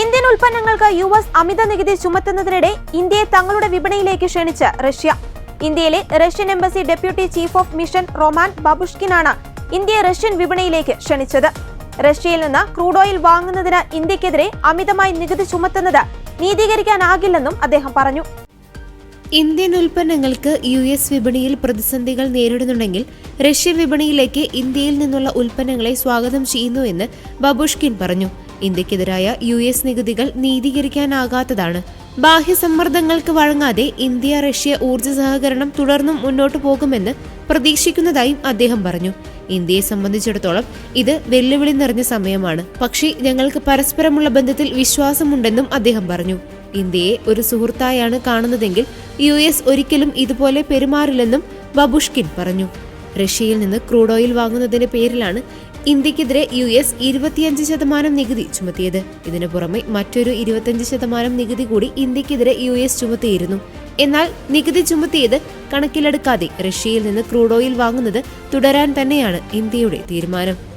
Indian ഉൽപ്പന്നങ്ങൾക്ക് US അമിത നികുതി ചുമത്തുന്നതിനിടെ ഇന്ത്യയെ തങ്ങളുടെ വിപണിയിലേക്ക് ക്ഷണിച്ച് റഷ്യ. ഇന്ത്യയിലെ Russian embassy deputy chief of mission Roman ബാബുഷ്കിനാണ് ഇന്ത്യയെ റഷ്യൻ വിപണിയിലേക്ക് ക്ഷണിച്ചത്. റഷ്യയിൽ നിന്ന് ക്രൂഡ് ഓയിൽ വാങ്ങുന്നതിന് ഇന്ത്യക്കെതിരെ അമിതമായി നികുതി ചുമത്തുന്നത് നീതീകരിക്കാനാകില്ലെന്നും അദ്ദേഹം പറഞ്ഞു. ഇന്ത്യൻ ഉൽപ്പന്നങ്ങൾക്ക് യുഎസ് വിപണിയിൽ പ്രതിസന്ധികൾ നേരിടുന്നുണ്ടെങ്കിൽ റഷ്യൻ വിപണിയിലേക്ക് ഇന്ത്യയിൽ നിന്നുള്ള ഉൽപ്പന്നങ്ങളെ സ്വാഗതം ചെയ്യുന്നുവെന്ന് ബാബുഷ്കിൻ പറഞ്ഞു. ഇന്ത്യക്കെതിരായ യുഎസ് നികുതികൾ നീതീകരിക്കാനാകാത്തതാണ്. ബാഹ്യസമ്മർദ്ദങ്ങൾക്ക് വഴങ്ങാതെ ഇന്ത്യ റഷ്യ ഊർജ്ജ സഹകരണം തുടർന്നും മുന്നോട്ടു പോകുമെന്ന് പ്രതീക്ഷിക്കുന്നതായും അദ്ദേഹം പറഞ്ഞു. ഇന്ത്യയെ സംബന്ധിച്ചിടത്തോളം ഇത് വെല്ലുവിളി നിറഞ്ഞ സമയമാണ്. പക്ഷേ ഞങ്ങൾക്ക് പരസ്പരമുള്ള ബന്ധത്തിൽ വിശ്വാസമുണ്ടെന്നും അദ്ദേഹം പറഞ്ഞു. ഇന്ത്യയെ ഒരു സുഹൃത്തായാണ് കാണുന്നതെങ്കിൽ യുഎസ് ഒരിക്കലും ഇതുപോലെ പെരുമാറില്ലെന്നും ബാബുഷ്കിൻ പറഞ്ഞു. റഷ്യയിൽ നിന്ന് ക്രൂഡ് ഓയിൽ വാങ്ങുന്നതിന്റെ പേരിലാണ് ഇന്ത്യക്കെതിരെ യുഎസ് 25% നികുതി ചുമത്തിയത്. ഇതിനു പുറമെ മറ്റൊരു 25% നികുതി കൂടി ഇന്ത്യക്കെതിരെ യുഎസ് ചുമത്തിയിരുന്നു. എന്നാൽ നികുതി ചുമത്തിയത് കണക്കിലെടുക്കാതെ റഷ്യയിൽ നിന്ന് ക്രൂഡ് ഓയിൽ വാങ്ങുന്നത് തുടരാൻ തന്നെയാണ് ഇന്ത്യയുടെ തീരുമാനം.